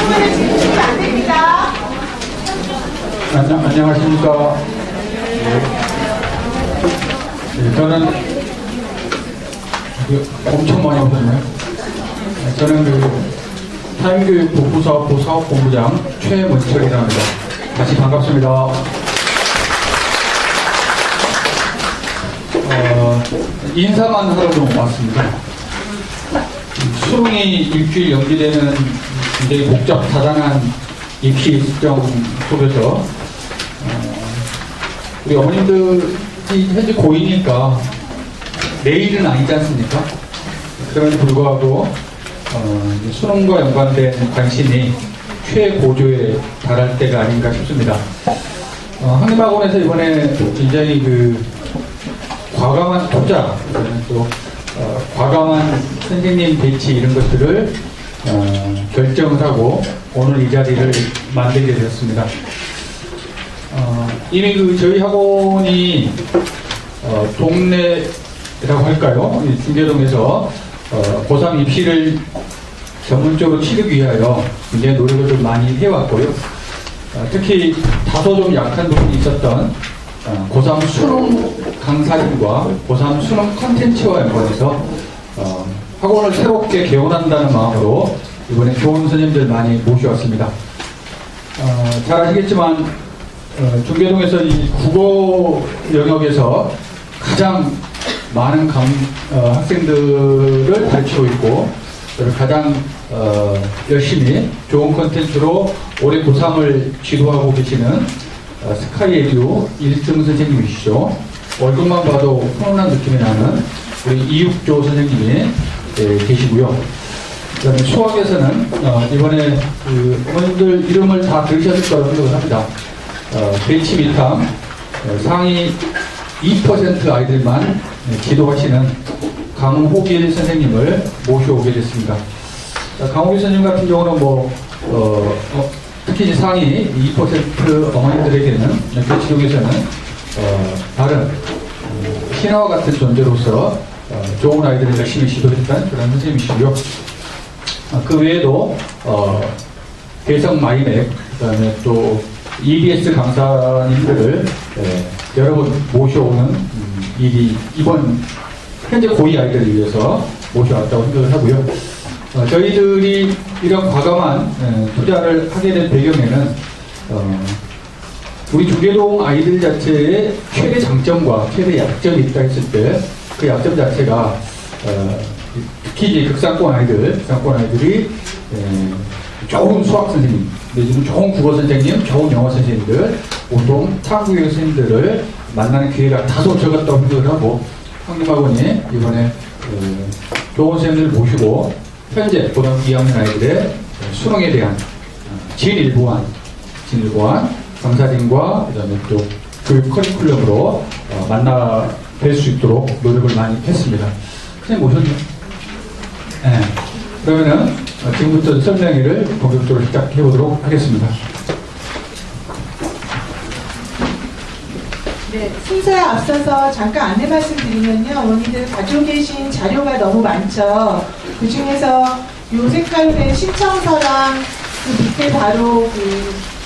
질문을 주시면 안 됩니다. 안녕하십니까. 저는 엄청 많이 오셨네요. 저는 타임교육부 사업부 사업본부장 최문철이라고 합니다. 다시 반갑습니다. 인사만 하러 좀 왔습니다. 수능이 일주일 연기되는 굉장히 복잡다단한 입시 일정 속에서 우리 어머님들이 현재 고2니까 내일은 아니지 않습니까? 그럼에도 불구하고 수능과 연관된 관심이 최고조에 달할 때가 아닌가 싶습니다. 한림학원에서 이번에 굉장히 과감한 투자, 또 과감한 선생님 배치 이런 것들을 결정을 하고 오늘 이 자리를 만들게 되었습니다. 이미 저희 학원이 동네라고 할까요? 중계동에서 고3 입시를 전문적으로 치르기 위하여 굉장히 노력을 좀 많이 해왔고요. 특히 다소 좀 약한 부분이 있었던 고3 수능 강사진과 고3 수능 컨텐츠와 연관해서 학원을 새롭게 개원한다는 마음으로 이번에 좋은 선생님들 많이 모셔왔습니다. 잘 아시겠지만 중계동에서 이 국어 영역에서 가장 많은 학생들을 가르치고 있고 가장 열심히 좋은 컨텐츠로 올해 고3을 지도하고 계시는 스카이에듀 1등 선생님이시죠. 얼굴만 봐도 훈훈한 느낌이 나는 우리 이육조 선생님이 계시고요. 그 다음에 수학에서는 이번에 어머님들 이름을 다 들으셨을 거라고 생각을 합니다. 배치 미탐 상위 2% 아이들만 지도하시는 강호길 선생님을 모셔오게 됐습니다. 강호길 선생님 같은 경우는 특히 상위 2% 어머니들에게는 배치 중에서는 다른 신하와 같은 존재로서 좋은 아이들을 열심히 지도했던 그런 선생님이시고요. 그 외에도 개성 마이맥, 그 다음에 또 EBS 강사님들을 여러 번 모셔오는 일이 이번 현재 고2 아이들을 위해서 모셔왔다고 생각을 하고요. 저희들이 이런 과감한 투자를 하게 된 배경에는 우리 중계동 아이들 자체의 최대 장점과 최대 약점이 있다 했을 때 그 약점 자체가 특히 이제 극상권 아이들이 좋은 수학 선생님, 내지는 좋은 국어 선생님, 좋은 영어 선생님들, 보통 탐구교육 선생님들을 만나는 기회가 다소 적었다고 생각을 하고 한림학원이 이번에 좋은 선생님들을 모시고 현재 고등학교 2학년 아이들의 수능에 대한 진일보한 강사진과 그다음에 또 교육 커리큘럼으로 만나 뵐 수 있도록 노력을 많이 했습니다. 선생님 오셨나요? 네. 그러면은 지금부터 설명회를 본격적으로 시작해 보도록 하겠습니다. 네, 순서에 앞서서 잠깐 안내 말씀드리면요. 어머니들 가지고 계신 자료가 너무 많죠. 그 중에서 요 색깔로 된 신청서랑 그 밑에 바로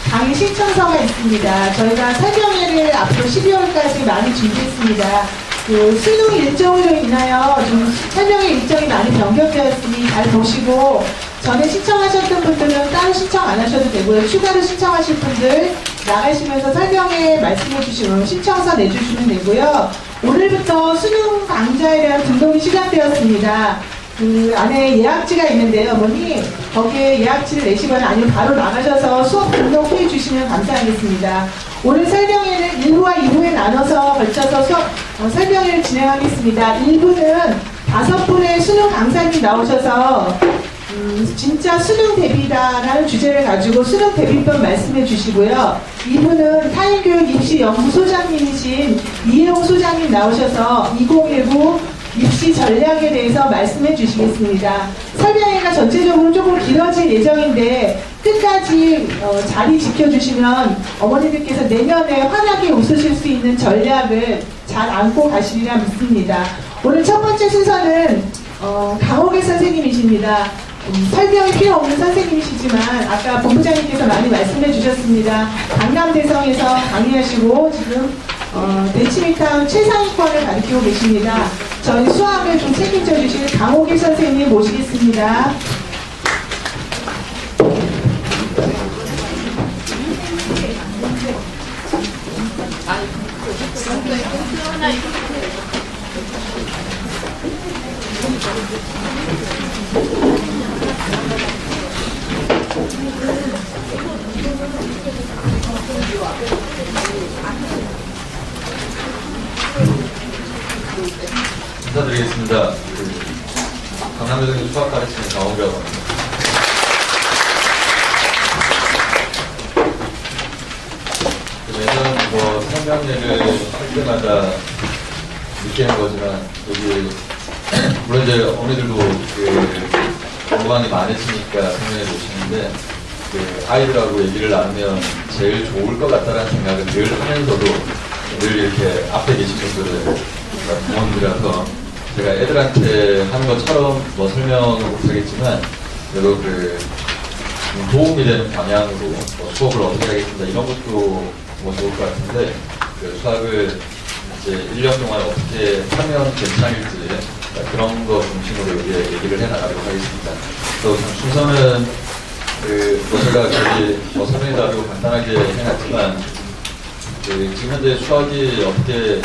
강의 신청서가 있습니다. 저희가 설명회를 앞으로 12월까지 많이 준비했습니다. 수능 일정으로 인하여 좀 설명회 일정이 많이 변경되었으니 잘 보시고 전에 신청하셨던 분들은 따로 신청 안 하셔도 되고요. 추가로 신청하실 분들 나가시면서 설명회 말씀해 주시면 신청서 내주시면 되고요. 오늘부터 수능 강좌에 대한 등록이 시작되었습니다. 그 안에 예약지가 있는데요. 어머니 거기에 예약지를 내시거나 아니면 바로 나가셔서 수업 등록해 주시면 감사하겠습니다. 오늘 설명회는 1부와 2부에 나눠서 걸쳐서 설명회를 진행하겠습니다. 1부는 5분의 수능 강사님 나오셔서 진짜 수능 대비다라는 주제를 가지고 수능 대비법 말씀해 주시고요. 2부는 타인교육 입시연구소장님이신 이혜용 소장님 나오셔서 2019 입시 전략에 대해서 말씀해 주시겠습니다. 설명회가 전체적으로 조금 길어질 예정인데 끝까지 자리 지켜주시면 어머니들께서 내년에 환하게 웃으실 수 있는 전략을 잘 안고 가시리라 믿습니다. 오늘 첫 번째 순서는 강호길 선생님이십니다. 설명이 필요 없는 선생님이시지만 아까 본부장님께서 많이 말씀해 주셨습니다. 강남대성에서 강의하시고 지금 대치미타운 최상위권을 가르치고 계십니다. 저희 수학을 좀 책임져 주실 강호길 선생님 모시겠습니다. 인사드리겠습니다. 강남대성의 수학 가르치는 강호기라고 합니다. 매년 상명례를 할 때마다 느끼는 거지만 여기 물론 이제 어머니들도 공부량이 많으시니까 상명례 오시는데 아이들하고 얘기를 나누면 제일 좋을 것 같다는 생각을 늘 하면서도 늘 이렇게 앞에 계신 분들은 부모님들이라서 제가 애들한테 하는 것처럼 설명을 못하겠지만 그래도 도움이 되는 방향으로 수업을 어떻게 하겠습니다 이런 것도 좋을 것 같은데 수학을 이제 1년 동안 어떻게 하면 괜찮을지 그런 거 중심으로 여기에 얘기를 해나가도록 하겠습니다. 그래서 순서는 제가 설명해 드리고 간단하게 해놨지만 지금 현재 수학이 어떻게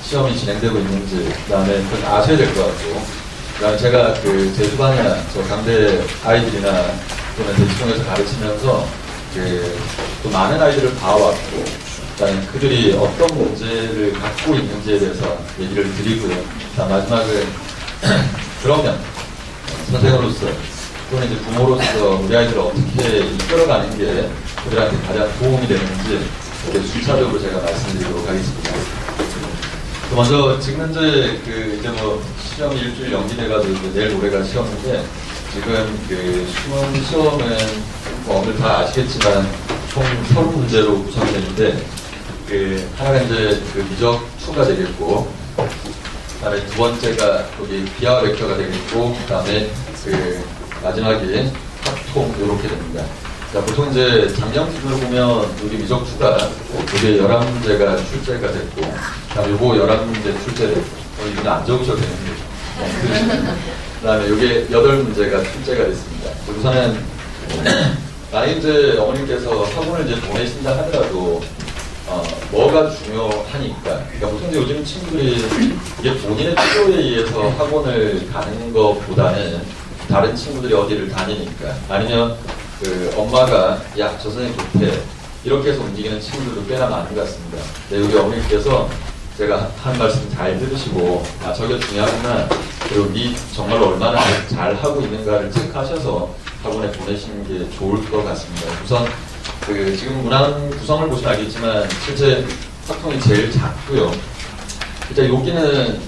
시험이 진행되고 있는지 그다음에 아셔야 될 것 같고 그다음에 제가 제주반이나 저 강대 아이들이나 또는 대치동에서 가르치면서 또 많은 아이들을 봐왔고 그다음에 그들이 어떤 문제를 갖고 있는지에 대해서 얘기를 드리고요. 마지막은 그러면 선생으로서 또는 이제 부모로서 우리 아이들을 어떻게 이끌어가는 게 그들한테 가장 도움이 되는지 이렇게 순차적으로 제가 말씀드리도록 하겠습니다. 먼저 지금 현재 이제 시험이 일주일 연기돼가지고 내일 모레가 시험인데 지금 수능 시험은 오늘 다 아시겠지만 총 30문제로 구성되는데 하나가 이제 미적 2가 되겠고 그다음에 두 번째가 거기 비하 벡터가 되겠고 그다음에 마지막이 합통 이렇게 됩니다. 보통 이제 작년 기준으로 보면 우리 미적 2가 이게 11문제가 출제가 됐고 요거 11문제 출제됐고 이건 안 적으셔도 되는데 그 다음에 요게 8문제가 출제가 됐습니다. 우선은 만약 이제 어머님께서 학원을 이제 보내신다 하더라도 뭐가 중요하니까 그러니까 보통 이제 요즘 친구들이 이게 본인의 필요에 의해서 학원을 가는 것보다는 다른 친구들이 어디를 다니니까 아니면 엄마가 야 저 선생님 좋대 이렇게 해서 움직이는 친구들도 꽤나 많은 것 같습니다. 여기 어머니께서 제가 한 말씀 잘 들으시고 저게 중요하구나 그리고 니 정말로 얼마나 잘 하고 있는가를 체크하셔서 학원에 보내시는 게 좋을 것 같습니다. 우선 지금 문항 구성을 보시면 알겠지만 실제 학통이 제일 작고요. 일단 여기는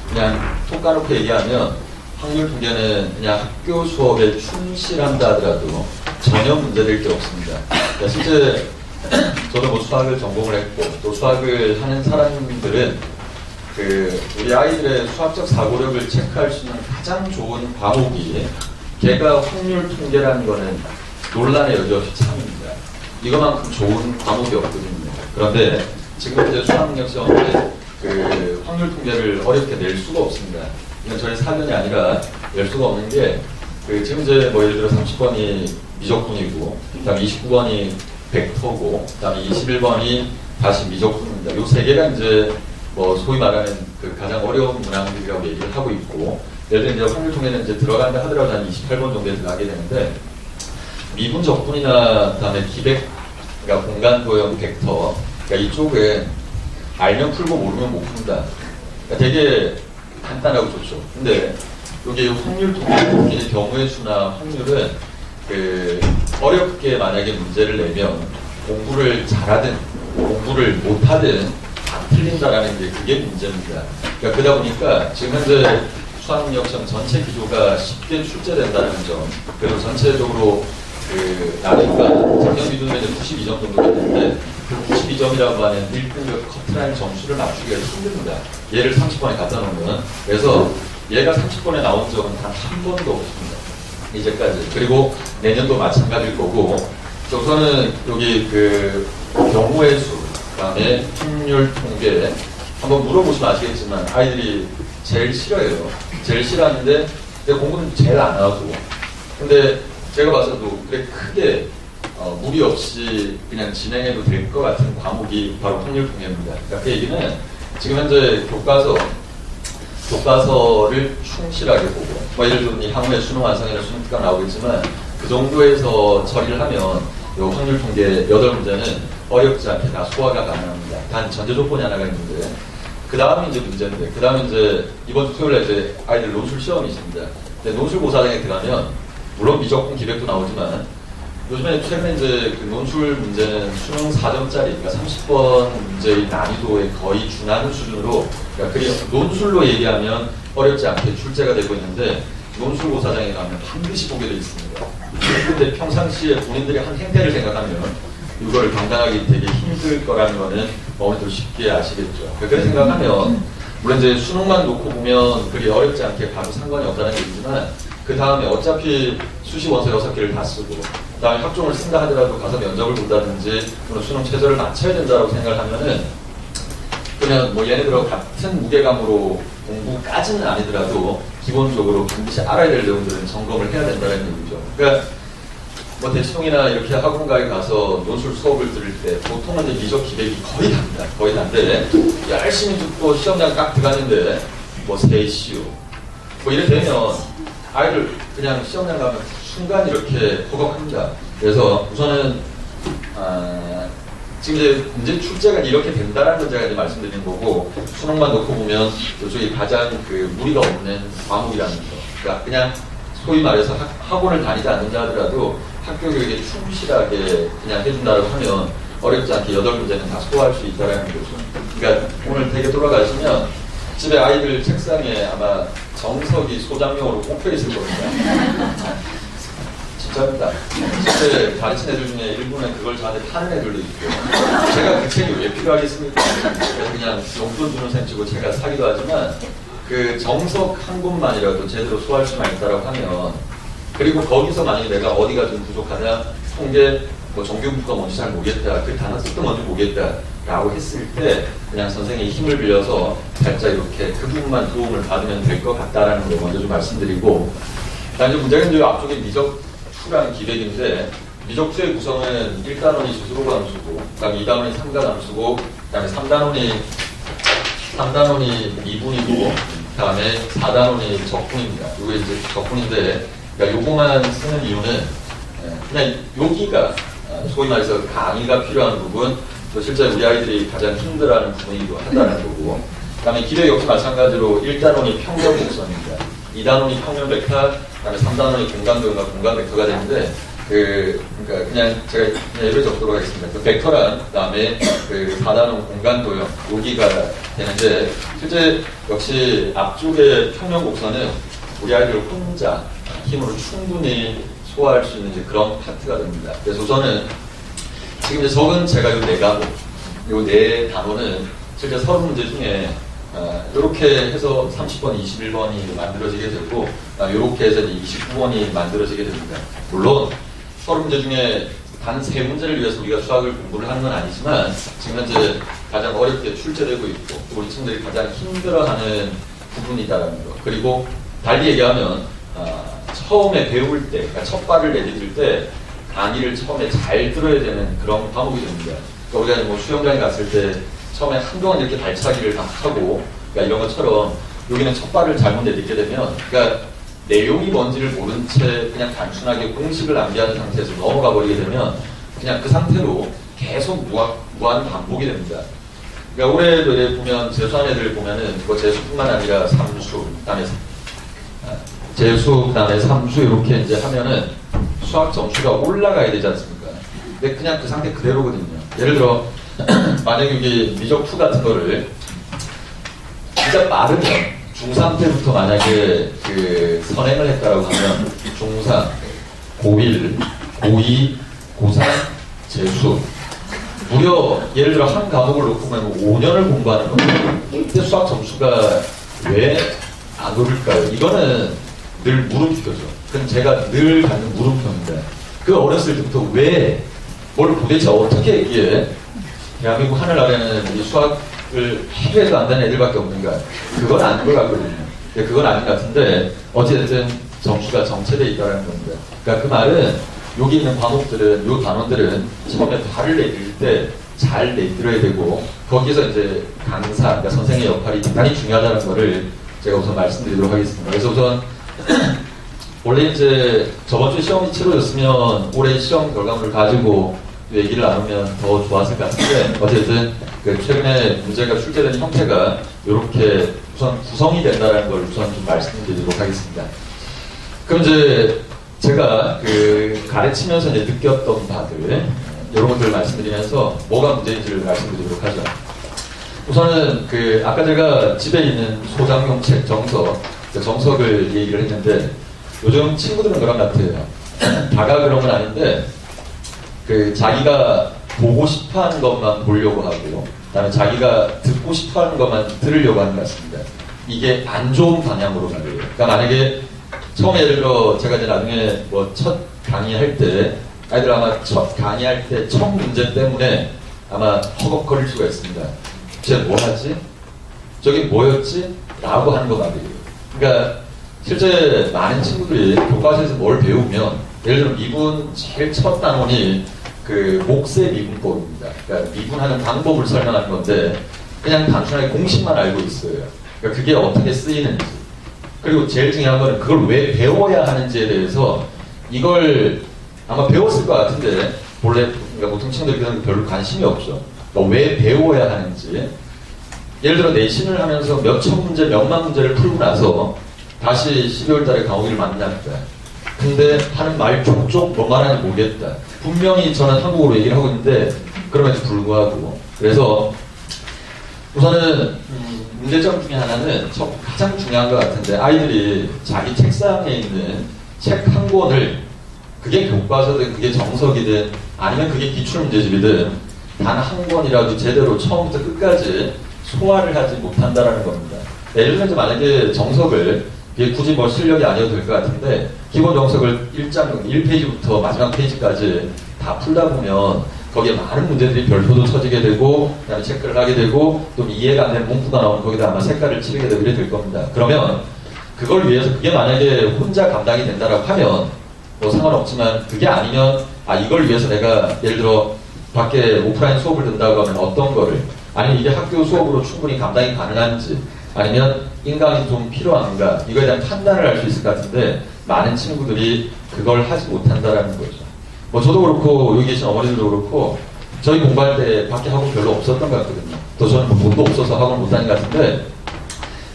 그냥 톡 까놓고 얘기하면 확률 통계는 그냥 학교 수업에 충실한다 하더라도 전혀 문제될 게 없습니다. 그러니까 실제 저도 수학을 전공을 했고 또 수학을 하는 사람들은 우리 아이들의 수학적 사고력을 체크할 수 있는 가장 좋은 과목이 걔가 확률 통계라는 거는 논란의 여지없이 참입니다. 이거만큼 좋은 과목이 없거든요. 그런데 지금 이제 수학능력 시험에 확률 통계를 어렵게 낼 수가 없습니다. 이건 저희 사견이 아니라 낼 수가 없는 게 지금 이제 예를 들어 30번이 미적분이고 그다음에 29번이 벡터고 그다음에 21번이 다시 미적분입니다. 요 세 개가 이제 소위 말하는 가장 어려운 문항들이라고 얘기를 하고 있고 예를 들어 이제 확률 통계는 이제 들어간다 하더라도 한 28번 정도에 들어가게 되는데 미분 적분이나 그다음에 기백 그러니까 공간 도형 벡터 그러니까 이쪽은 알면 풀고 모르면 못 푼다. 그러니까 되게 간단하고 좋죠. 근데 여기 확률 통계 경우의 수나 확률은 어렵게 만약에 문제를 내면 공부를 잘하든 공부를 못하든 안 틀린다라는 게 그게 문제입니다. 그러니까 그러다 보니까 지금 현재 수학능력 시험 전체 기조가 쉽게 출제된다는 점 그리고 전체적으로 나니까 작년 기준으로 92점 정도가 있는데 그 92점이라고 하는 1등급 커트라인 점수를 맞추기가 힘듭니다. 얘를 30번에 갖다 놓으면 그래서 얘가 30번에 나온 적은 단 한 번도 없습니다. 이제까지. 그리고 내년도 마찬가지일 거고, 우선은 여기 그 경우의 수, 그다음에 확률 통계 한번 물어보시면 아시겠지만 아이들이 제일 싫어해요. 제일 싫어하는데 공부는 제일 안 하고. 근데 제가 봐서도 그렇게 크게 무리 없이 그냥 진행해도 될 것 같은 과목이 바로 확률 통계입니다. 그러니까 그 얘기는 지금 현재 교과서를 충실하게 보고, 뭐 예를 들면 향후에 수능 완성이나 수능 특강 나오겠지만 그 정도에서 처리를 하면 이 확률 통계 8문제는 어렵지 않게 다 소화가 가능합니다. 단 전제 조건이 하나가 있는데, 그 다음이 이제 문제인데, 그 다음은 이제 이번 주 토요일에 이제 아이들 논술 시험이 있습니다. 근데 논술 고사장에 들어가면 물론 미적분 기백도 나오지만 요즘에 최근에 이제 그 논술 문제는 수능 4점짜리, 그러니까 30번 문제의 난이도에 거의 준하는 수준으로, 그러니까 논술로 얘기하면 어렵지 않게 출제가 되고 있는데, 논술 고사장에 가면 반드시 보게 되어 있습니다. 근데 평상시에 본인들이 한 행태를 생각하면 이걸 감당하기 되게 힘들 거라는 거는 어머니도 쉽게 아시겠죠. 그렇게 생각하면 물론 이제 수능만 놓고 보면 그게 어렵지 않게 가도 상관이 없다는 얘기지만, 그 다음에 어차피 수시 원서 6개를 다 쓰고, 그 다음에 학종을 쓴다 하더라도 가서 면접을 본다든지 또는 수능 최저를 맞춰야 된다고 생각을 하면은, 그러면 뭐 얘네들하고 같은 무게감으로 공부까지는 아니더라도 기본적으로 반드시 알아야 될 내용들은 점검을 해야 된다는 얘기죠. 그러니까 뭐 대치동이나 이렇게 학원가에 가서 논술 수업을 들을 때 보통은 이제 미적 기백이 거의 답니다. 거의 단데 열심히 듣고 시험장 딱 들어갔는데 뭐 3시요 뭐 이래 되면 아이들 그냥 시험장 가면 순간 이렇게 허걱합니다. 그래서 우선은 지금 이제 문제 출제가 이렇게 된다라는 걸 제가 이제 말씀드리는 거고, 수능만 놓고 보면 이쪽이 가장 그 무리가 없는 과목이라는 거. 그러니까 그냥 소위 말해서 학원을 다니지 않는다 하더라도 학교 교육에 충실하게 그냥 해준다고 하면 어렵지 않게 8문제는 다 소화할 수 있다는 거죠. 그러니까 오늘 댁에 돌아가시면 집에 아이들 책상에 아마 정석이 소장용으로 꼽혀 있을 겁니다. 진짜입니다. 실제 가르친 애들 중에 일부는 그걸 저한테 파는 애들도 있고, 제가 그 책이 왜 필요하겠습니까? 그냥 용돈 주는 셈 치고 제가 사기도 하지만, 그 정석 한 곳만이라도 제대로 소화할 수만 있다라고 하면, 그리고 거기서 만약에 내가 어디가 좀 부족하냐, 통계, 뭐 정규국가 뭔지 잘 모르겠다, 그 단어 뜻도 뭔지 모르겠다 라고 했을 때 그냥 선생님이 힘을 빌려서 살짝 이렇게 그 부분만 도움을 받으면 될 것 같다라는 걸 먼저 좀 말씀드리고, 그다음에 문제는 이제 앞쪽에 미적투라는 기백인데, 미적투의 구성은 1단원이 스스로가 함수고, 그다음에 2단원이 3가 함수고, 그다음에 3단원이 미분이고, 그다음에 4단원이 적분입니다. 이게 이제 적분인데, 그러니까 요거만 쓰는 이유는 그냥 여기가 소위 말해서 강의가 필요한 부분, 또 실제 우리 아이들이 가장 힘들어하는 부분이기도 하다는 거고, 그다음에 기백 역시 마찬가지로 1단원이 평면 곡선입니다. 2단원이 평면 벡터, 그다음에 3단원이 공간도형과 공간 벡터가 되는데, 그러니까 그냥 제가 그냥 예를 적도록 하겠습니다. 그 벡터란 그다음에 그 4단원 공간도형 여기가 되는데, 실제 역시 앞쪽의 평면 곡선은 우리 아이들 혼자 힘으로 충분히 소화할 수 있는 이제 그런 파트가 됩니다. 그래서 우선은 지금 이제 적은 제가 요 4과목, 요 4단원은 실제 30문제 중에 이렇게 해서 30번, 21번이 만들어지게 되고, 이렇게 해서 29번이 만들어지게 됩니다. 물론 30문제 중에 단 3문제를 위해서 우리가 수학을 공부를 하는 건 아니지만, 지금 현재 가장 어렵게 출제되고 있고, 또 우리 친구들이 가장 힘들어하는 부분이다라는 거. 그리고 달리 얘기하면 처음에 배울 때, 그러니까 첫 발을 내디딜 때 강의를 처음에 잘 들어야 되는 그런 과목이 됩니다. 그러니까 우리가 뭐 수영장에 갔을 때 처음에 한동안 이렇게 발차기를 막 하고, 그러니까 이런 것처럼 여기는 첫 발을 잘못 내딛게 되면, 그러니까 내용이 뭔지를 모른 채 그냥 단순하게 공식을 암기하는 상태에서 넘어가 버리게 되면 그냥 그 상태로 계속 무한 반복이 됩니다. 그러니까 올해도 보면 재수한 애들 보면은 뭐 재수뿐만 아니라 삼수, 그다음에 재수, 그다음에 삼수 이렇게 이제 하면은 수학 점수가 올라가야 되지 않습니까? 근데 그냥 그 상태 그대로거든요. 예를 들어 만약에 여기 미적2 같은 거를 진짜 빠르면 중3 때부터 만약에 그 선행을 했다라고 하면 중3, 고1, 고2, 고3, 재수 무려 예를 들어 한 과목을 놓고 보면 5년을 공부하는 거예요. 이때 수학 점수가 왜 안 오를까요? 이거는 늘 물음표죠. 그럼 제가 늘 갖는 물음표입니다. 그 어렸을 때부터 뭘 도대체 어떻게 이게 대한민국 하늘 아래는 이 수학을 해도 안 되는 애들밖에 없는가? 그건 아닌 것 같거든요. 그건 아닌 것 같은데 어쨌든 점수가 정체되어 있다는 겁니다. 그러니까 그 말은 여기 있는 과목들은, 요 단원들은 처음에 발을 내밀 때 잘 내밀어야 되고 거기서 이제 강사, 그러니까 선생의 역할이 대단히 중요하다는 거를 제가 우선 말씀드리도록 하겠습니다. 그래서 우선 원래 이제 저번 주 시험이 치러졌으면 올해 시험 결과물을 가지고 얘기를 나누면 더 좋았을 것 같은데 어쨌든 그 최근에 문제가 출제된 형태가 이렇게 우선 구성이 된다는 걸 우선 좀 말씀드리도록 하겠습니다. 그럼 이제 제가 그 가르치면서 이제 느꼈던 바들 이런 것들을 말씀드리면서 뭐가 문제인지를 말씀드리도록 하죠. 우선은 그 아까 제가 집에 있는 소장용 책 정석을 얘기를 했는데 요즘 친구들은 그런 것 같아요. 다가 그런 건 아닌데 그 자기가 보고 싶어하는 것만 보려고 하고 그다음에 자기가 듣고 싶어하는 것만 들으려고 하는 것 같습니다. 이게 안 좋은 방향으로 가요. 그러니까 만약에 처음에 예를 들어 제가 이제 나중에 뭐 첫 강의할 때 아이들 아마 첫 강의할 때 첫 문제 때문에 아마 허걱거릴 수가 있습니다. 쟤 뭐 하지? 저게 뭐였지? 라고 하는 거 말이에요. 그러니까 실제 많은 친구들이 교과서에서 뭘 배우면 예를 들어 미분 제일 첫 단원이 그 목세 미분법입니다. 그러니까 미분하는 방법을 설명하는 건데 그냥 단순하게 공식만 알고 있어요. 그러니까 그게 어떻게 쓰이는지 그리고 제일 중요한 거는 그걸 왜 배워야 하는지에 대해서 이걸 아마 배웠을 것 같은데 원래 그러니까 보통 친구들이 그런 게 별로 관심이 없죠. 그러니까 왜 배워야 하는지 예를 들어 내신을 하면서 몇천 문제, 몇만 문제를 풀고 나서 다시 12월 달에 강호기를 만났다. 근데 하는 말 족족 뭐 말하는지 모르겠다. 분명히 저는 한국어로 얘기를 하고 있는데 그럼에도 불구하고 그래서 우선은 문제점 중에 하나는 가장 중요한 것 같은데 아이들이 자기 책상에 있는 책 한 권을 그게 교과서든 그게 정석이든 아니면 그게 기출문제집이든 단 한 권이라도 제대로 처음부터 끝까지 소화를 하지 못한다는 겁니다. 예를 들면 만약에 정석을 이게 굳이 뭐 실력이 아니어도 될 것 같은데 기본 정석을 1페이지부터 마지막 페이지까지 다 풀다 보면 거기에 많은 문제들이 별표도 쳐지게 되고 그다음에 체크를 하게 되고 또 이해가 안 되는 문구가 나오면 거기다 아마 색깔을 칠하게 되고 이래 될 겁니다. 그러면 그걸 위해서 그게 만약에 혼자 감당이 된다라고 하면 뭐 상관없지만 그게 아니면 이걸 위해서 내가 예를 들어 밖에 오프라인 수업을 든다고 하면 어떤 거를 아니면 이게 학교 수업으로 충분히 감당이 가능한지 아니면 인강이 좀 필요한가 이거에 대한 판단을 할 수 있을 것 같은데 많은 친구들이 그걸 하지 못한다라는 거죠. 뭐 저도 그렇고 여기 계신 어머니들도 그렇고 저희 공부할 때 밖에 학원 별로 없었던 것 같거든요. 또 저는 뭐 돈도 없어서 학원 못 다닌 것 같은데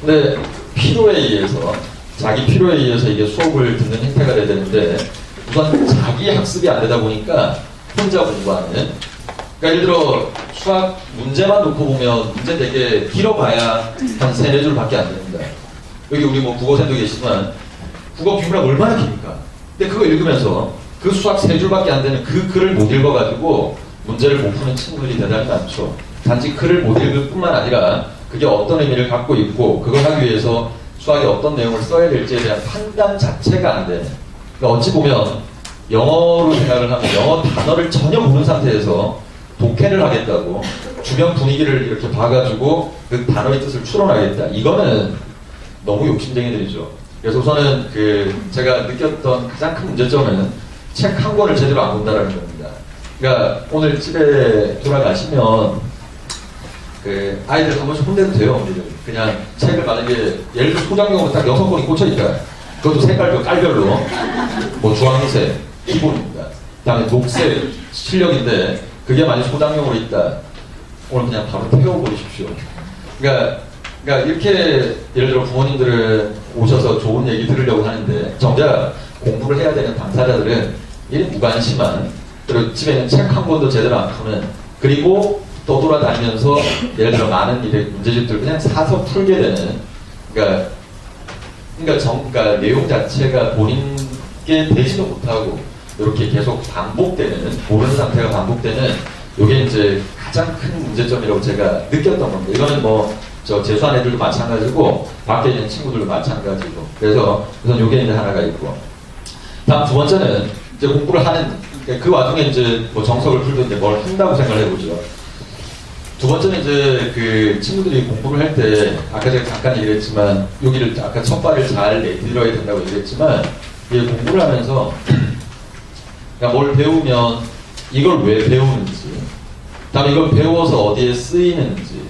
근데 필요에 의해서 자기 필요에 의해서 이게 수업을 듣는 행태가 돼야 되는데 우선 자기 학습이 안 되다 보니까 혼자 공부하는 그러니까 예를 들어 수학 문제만 놓고 보면 문제 되게 길어봐야 한 3-4줄 밖에 안 됩니다. 여기 우리 뭐 국어생도 계시지만 국어 비문학 얼마나 깁니까? 근데 그거 읽으면서 그 수학 3줄밖에 안 되는 그 글을 못 읽어가지고 문제를 못 푸는 친구들이 대단히 많죠. 단지 글을 못 읽을 뿐만 아니라 그게 어떤 의미를 갖고 있고 그걸 하기 위해서 수학에 어떤 내용을 써야 될지에 대한 판단 자체가 안 되는 그러니까 어찌 보면 영어로 생각을 하면 영어 단어를 전혀 모르는 상태에서 독해를 하겠다고 주변 분위기를 이렇게 봐가지고 그 단어의 뜻을 추론하겠다. 이거는 너무 욕심쟁이들이죠. 그래서 우선은 제가 느꼈던 가장 큰 문제점은 책 한 권을 제대로 안 본다는 겁니다. 그러니까 오늘 집에 돌아가시면 아이들 한 번씩 혼내도 돼요, 어머니들. 그냥 책을 만약에 예를 들어 소장용으로 딱 6권이 꽂혀있다. 그것도 색깔별, 깔별로 뭐 주황색, 기본입니다. 그 다음에 녹색, 실력인데 그게 만약 소장용으로 있다. 오늘 그냥 바로 태워버리십시오. 그러니까 이렇게 예를 들어 부모님들은 오셔서 좋은 얘기 들으려고 하는데 정작 공부를 해야 되는 당사자들은 이 무관심한 그리고 집에는 책 한 권도 제대로 안 푸는 그리고 떠돌아다니면서 예를 들어 많은 일의 문제집들 그냥 사서 풀게 되는 그러니까 내용 자체가 본인께 되지도 못하고 이렇게 계속 반복되는 모르는 상태가 반복되는 이게 이제 가장 큰 문제점이라고 제가 느꼈던 겁니다. 이거는 뭐 저 재수한 애들도 마찬가지고 밖에 있는 친구들도 마찬가지고 그래서 우선 요게 이제 하나가 있고 다음 두 번째는 이제 공부를 하는 그 와중에 이제 뭐 정석을 풀든 이제 뭘 한다고 생각을 해보죠. 두 번째는 이제 그 친구들이 공부를 할 때 아까 제가 잠깐 얘기했지만 여기를 아까 첫 발을 잘 내밀어야 된다고 얘기했지만 이 공부를 하면서 그러니까 뭘 배우면 이걸 왜 배우는지 그다음에 이걸 배워서 어디에 쓰이는지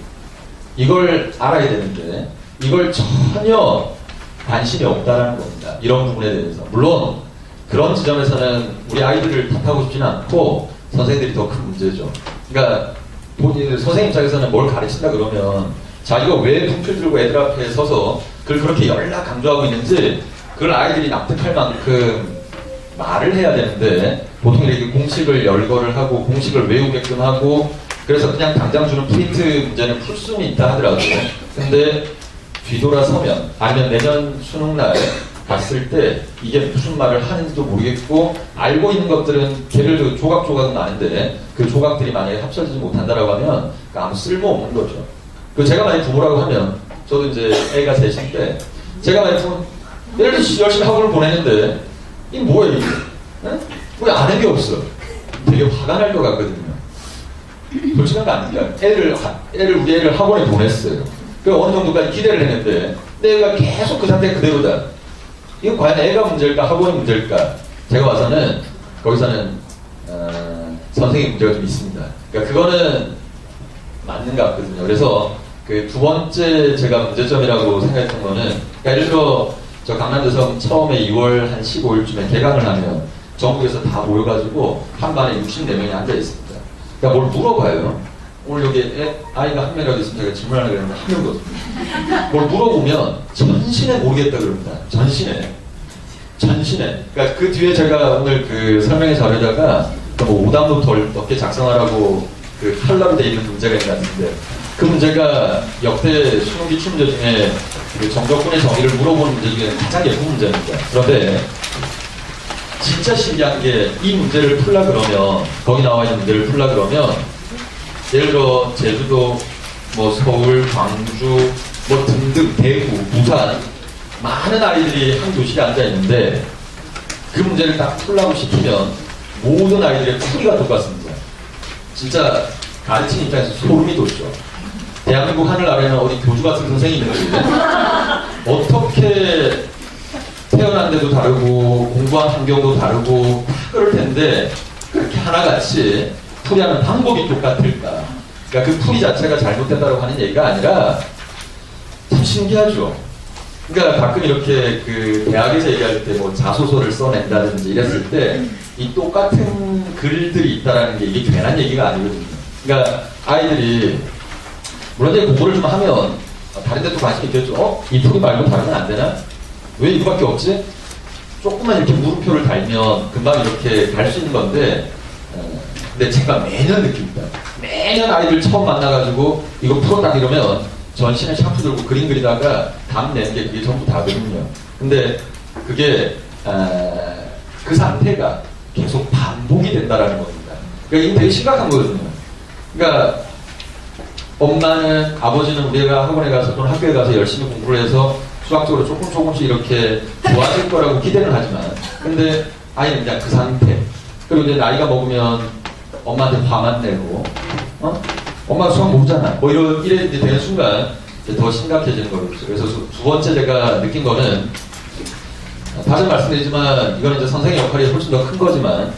이걸 알아야 되는데 이걸 전혀 관심이 없다라는 겁니다. 이런 부분에 대해서 물론 그런 지점에서는 우리 아이들을 탓하고 싶지는 않고 선생님들이 더 큰 문제죠. 그러니까 선생님 입장에서는 뭘 가르친다 그러면 자기가 왜 분필 들고 애들 앞에 서서 그걸 그렇게 열나 강조하고 있는지 그걸 아이들이 납득할 만큼 말을 해야 되는데 보통 이렇게 공식을 열거를 하고 공식을 외우게끔 하고 그래서 그냥 당장 주는 프린트 문제는 풀 수는 있다 하더라도 근데 뒤돌아서면 아니면 내년 수능날 봤을 때 이게 무슨 말을 하는지도 모르겠고 알고 있는 것들은 걔를 조각조각은 아는데 그 조각들이 만약에 합쳐지지 못한다라고 하면 아무 쓸모없는 거죠. 그 제가 만약에 부모라고 하면 저도 이제 애가 셋인데 제가 만약에 부모 얘를 열심히 학원을 보내는데 이게 뭐야 이게 왜 아는 게 없어. 되게 화가 날 것 같거든요. 솔직한 거 아닙니까? 우리 애를 학원에 보냈어요. 그 어느 정도까지 기대를 했는데 내가 계속 그 상태 그대로다. 이거 과연 애가 문제일까 학원이 문제일까? 제가 봐서는 거기서는 선생님 문제가 좀 있습니다. 그러니까 그거는 맞는 것 같거든요. 그래서 그 두 번째 제가 문제점이라고 생각했던 거는 그러니까 예를 들어 저 강남대성 처음에 2월 한 15일쯤에 개강을 하면 전국에서 다 모여가지고 한 반에 64명이 앉아 있습니다. 그러니까 뭘 물어봐요. 오늘 여기 아이가 한 명이라도 있으면 제가 질문하려고 했는데 한 명도 없습니다. 뭘 물어보면 전신에 모르겠다 그럽니다. 전신에. 그러니까 그 뒤에 제가 오늘 그 설명의 자료에다가 뭐 5단부 덜 넘게 작성하라고 그 칼라로 되어 있는 문제가 있는 것 같은데 그 문제가 역대 수능 기출 문제 중에 그 정적분의 정의를 물어보는 문제 중에 가장 예쁜 문제입니다. 그런데 진짜 신기한 게 이 문제를 풀라 그러면 거기 나와 있는 문제를 풀라 그러면 예를 들어 제주도, 뭐 서울, 광주, 뭐 등등 대구, 부산 많은 아이들이 한 교실에 앉아 있는데 그 문제를 딱 풀라고 시키면 모든 아이들의 풀이가 똑같습니다. 진짜 가르치는 입장에서 소름이 돋죠. 대한민국 하늘 아래는 어디 교주 같은 선생님이 있는데 어떻게 태어난 데도 다르고 공부한 환경도 다르고 다 그럴 텐데 그렇게 하나같이 풀이하는 방법이 똑같을까? 그러니까 그 풀이 자체가 잘못됐다고 하는 얘기가 아니라 참 신기하죠. 그러니까 가끔 이렇게 그 대학에서 얘기할 때 뭐 자소서를 써낸다든지 이랬을 때 이 똑같은 글들이 있다라는 게 이게 괜한 얘기가 아니거든요. 그러니까 아이들이 물론 이제 공부를 좀 하면 다른 데도 관심이 있겠죠. 이 풀이 말고 다른 건 안 되나? 왜 이거밖에 없지? 조금만 이렇게 물음표를 달면 금방 이렇게 갈 수 있는 건데 근데 제가 매년 느낍니다. 매년 아이들 처음 만나가지고 이거 풀었다 이러면 전신에 샤프 들고 그림 그리다가 답 내는 게 그게 전부 다거든요. 근데 그게 그 상태가 계속 반복이 된다라는 겁니다. 그러니까 이게 되게 심각한 거거든요. 그러니까 엄마는 아버지는 우리가 학원에 가서 또는 학교에 가서 열심히 공부를 해서 수학적으로 조금씩 이렇게 좋아질 거라고 기대는 하지만 근데 아이는 그냥 그 상태. 그리고 이제 나이가 먹으면 엄마한테 화만 내고 엄마 수학 모르잖아 뭐 이래 이제 되는 순간 이제 더 심각해지는 거겠죠. 그래서 두 번째 제가 느낀 거는 다시 말씀드리지만 이거는 이제 선생의 역할이 훨씬 더 큰 거지만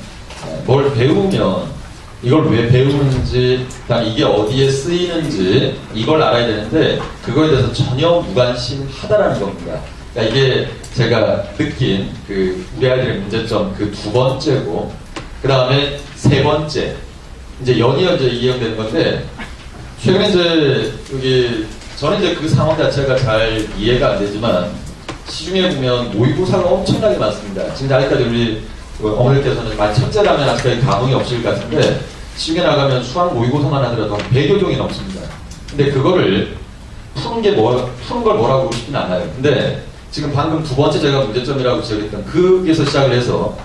뭘 배우면 이걸 왜 배우는지 그다음에 이게 어디에 쓰이는지 이걸 알아야 되는데 그거에 대해서 전혀 무관심하다라는 겁니다. 그러니까 이게 제가 느낀 그 우리 아이들의 문제점 그 두 번째고 그 다음에 세 번째 이제 연이어 이제 이해되는 건데 최근에 이제 여기 저는 이제 그 상황 자체가 잘 이해가 안 되지만 시중에 보면 모의고사가 엄청나게 많습니다. 지금 아직까지 우리 어머니께서는 만 첫째라면 아직까지 감흥이 없을 것 같은데 시중에 나가면 수학 모의고사만 하더라도 100여 종이 넘습니다. 근데 그거를 푸는 걸 뭐라고 그러고 싶진 않아요. 근데 지금 방금 두 번째 제가 문제점이라고 지적했던 거기에서 시작을 해서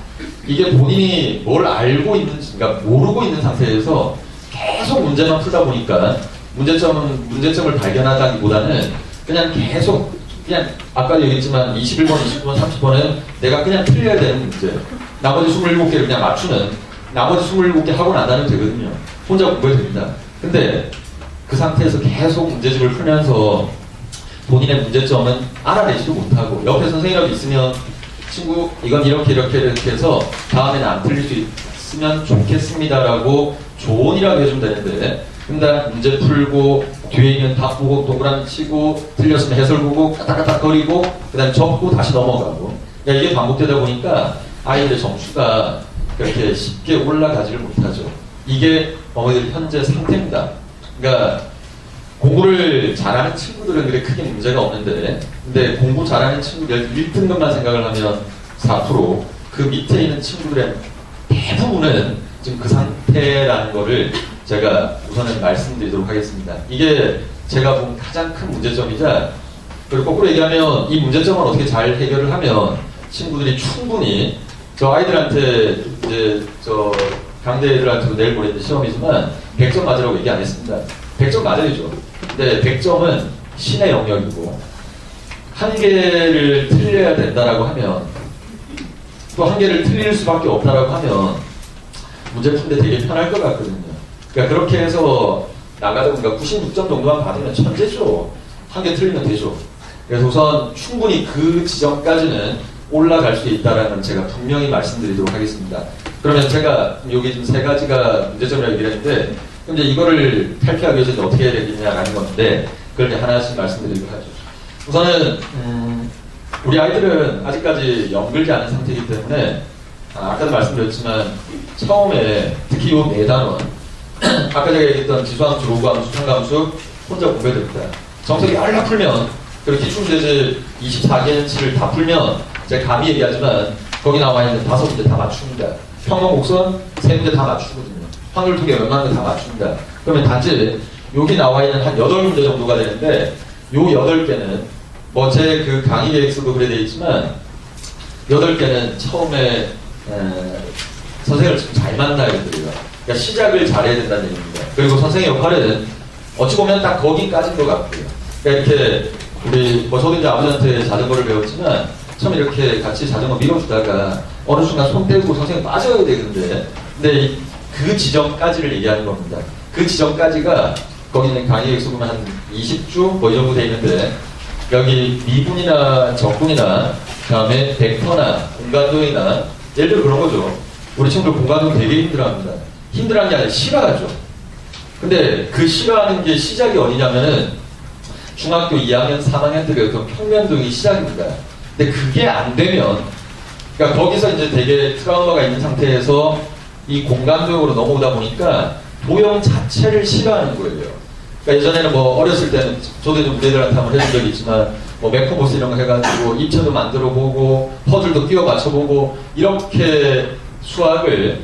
이게 본인이 뭘 알고 있는지, 그러니까 모르고 있는 상태에서 계속 문제만 풀다 보니까 문제점을 발견하다기보다는 그냥 계속 그냥 아까도 얘기했지만 21번, 29번, 30번은 내가 그냥 틀려야 되는 문제. 나머지 27개를 그냥 맞추는, 나머지 27개 하고 나다면 되거든요. 혼자 공부해도 됩니다. 근데 그 상태에서 계속 문제집을 풀면서 본인의 문제점은 알아내지도 못하고 옆에 선생님이라도 있으면 친구 이건 이렇게 해서 다음에는 안 틀릴 수 있으면 좋겠습니다라고 조언이라도 해주면 되는데 근데 문제 풀고 뒤에 있는 답 보고 동그라미 치고 틀렸으면 해설 보고 까딱까딱거리고 그 다음에 접고 다시 넘어가고 그러니까 이게 반복되다 보니까 아이들의 점수가 그렇게 쉽게 올라가지를 못하죠. 이게 어머니들 현재 상태입니다. 그러니까 공부를 잘하는 친구들은 그래 크게 문제가 없는데 근데 공부 잘하는 친구들 1등급만 생각을 하면 4% 그 밑에 있는 친구들의 대부분은 지금 그 상태라는 거를 제가 우선은 말씀드리도록 하겠습니다. 이게 제가 본 가장 큰 문제점이자 그리고 거꾸로 얘기하면 이 문제점을 어떻게 잘 해결을 하면 친구들이 충분히 저 아이들한테 이제 저 강대 애들한테도 내일 모레 시험이지만 100점 맞으라고 얘기 안 했습니다. 100점 맞아야죠. 근데 100점은 신의 영역이고 한 개를 틀려야 된다라고 하면 또 한 개를 틀릴 수밖에 없다라고 하면 문제 푸는데 되게 편할 것 같거든요. 그러니까 그렇게 해서 나가다 보니까 96점 정도만 받으면 천재죠. 한 개 틀리면 되죠. 그래서 우선 충분히 그 지점까지는 올라갈 수 있다라는 제가 분명히 말씀드리도록 하겠습니다. 그러면 제가 여기 지금 3가지가 문제점이라고 얘기를 했는데 그럼 이제 이거를 탈피하기 위해서 어떻게 해야 되겠냐라는 건데 그걸 이제 하나씩 말씀드리도록 하죠. 우선은 우리 아이들은 아직까지 연글지 않은 상태이기 때문에 아까도 말씀드렸지만 처음에 특히 이 4단원 아까 제가 얘기했던 지수함수, 로그함수, 상감수 혼자 공부해야 됩니다. 정석이 알라 풀면 그리고 기출문제집 24개치를 다 풀면 제가 감히 얘기하지만 거기 나와 있는 5문제 다 맞춥니다. 평범 곡선 3문제 다 맞추거든요. 확률 통계 웬만한 거 다 맞춥니다. 그러면 단지 여기 나와 있는 한 8문제 정도가 되는데 요 8개는 뭐 제 그 강의 계획서도 그래 되어 있지만 8개는 처음에 선생님을 잘 만나야 돼요. 그러니까 시작을 잘해야 된다는 얘기입니다. 그리고 선생의 역할은 어찌 보면 딱 거기까지인 것 같고요. 그러니까 이렇게 우리 뭐 저도 이제 아버지한테 자전거를 배웠지만 처음에 이렇게 같이 자전거 밀어주다가 어느 순간 손 떼고 선생님 빠져야 되는데 근데 그 지점까지를 얘기하는 겁니다. 그 지점까지가 거기는 강의 계획서 보면 한 20주 뭐 이 정도 돼 있는데 여기 미분이나 적분이나 그다음에 벡터나 공간도이나 예를 들어 그런 거죠. 우리 친구들 공간도 되게 힘들어합니다. 힘들어하는 게 아니라 싫어하죠. 근데 그 싫어하는 게 시작이 어디냐면은 중학교 2학년, 3학년 때 배웠던 평면도형이 시작입니다. 근데 그게 안 되면 그러니까 거기서 이제 되게 트라우마가 있는 상태에서 이 공간도형으로 넘어오다 보니까 도형 자체를 싫어하는 거예요. 그러니까 예전에는 뭐 어렸을 때는 저도 좀 무대들한테 한번 해준 적이 있지만 뭐 메커보스 이런 거 해가지고 입체도 만들어보고 퍼즐도 끼워 맞춰보고 이렇게 수학을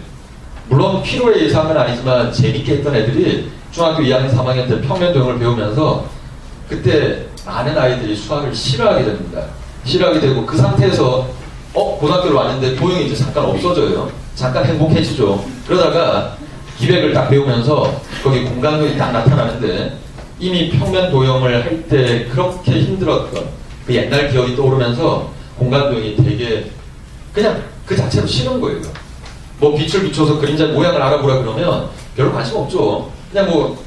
물론 필요의 예상은 아니지만 재밌게 했던 애들이 중학교 2학년, 3학년 때 평면도형을 배우면서 그때 많은 아이들이 수학을 싫어하게 됩니다. 싫어하게 되고 그 상태에서 고등학교로 왔는데 도형이 이제 잠깐 없어져요. 잠깐 행복해지죠. 그러다가 기백을 딱 배우면서 거기 공간도형이 딱 나타나는데 이미 평면 도형을 할 때 그렇게 힘들었던 그 옛날 기억이 떠오르면서 공간도형이 되게 그냥 그 자체로 싫은 거예요. 뭐 빛을 비춰서 그림자 모양을 알아보라 그러면 별로 관심 없죠. 그냥 뭐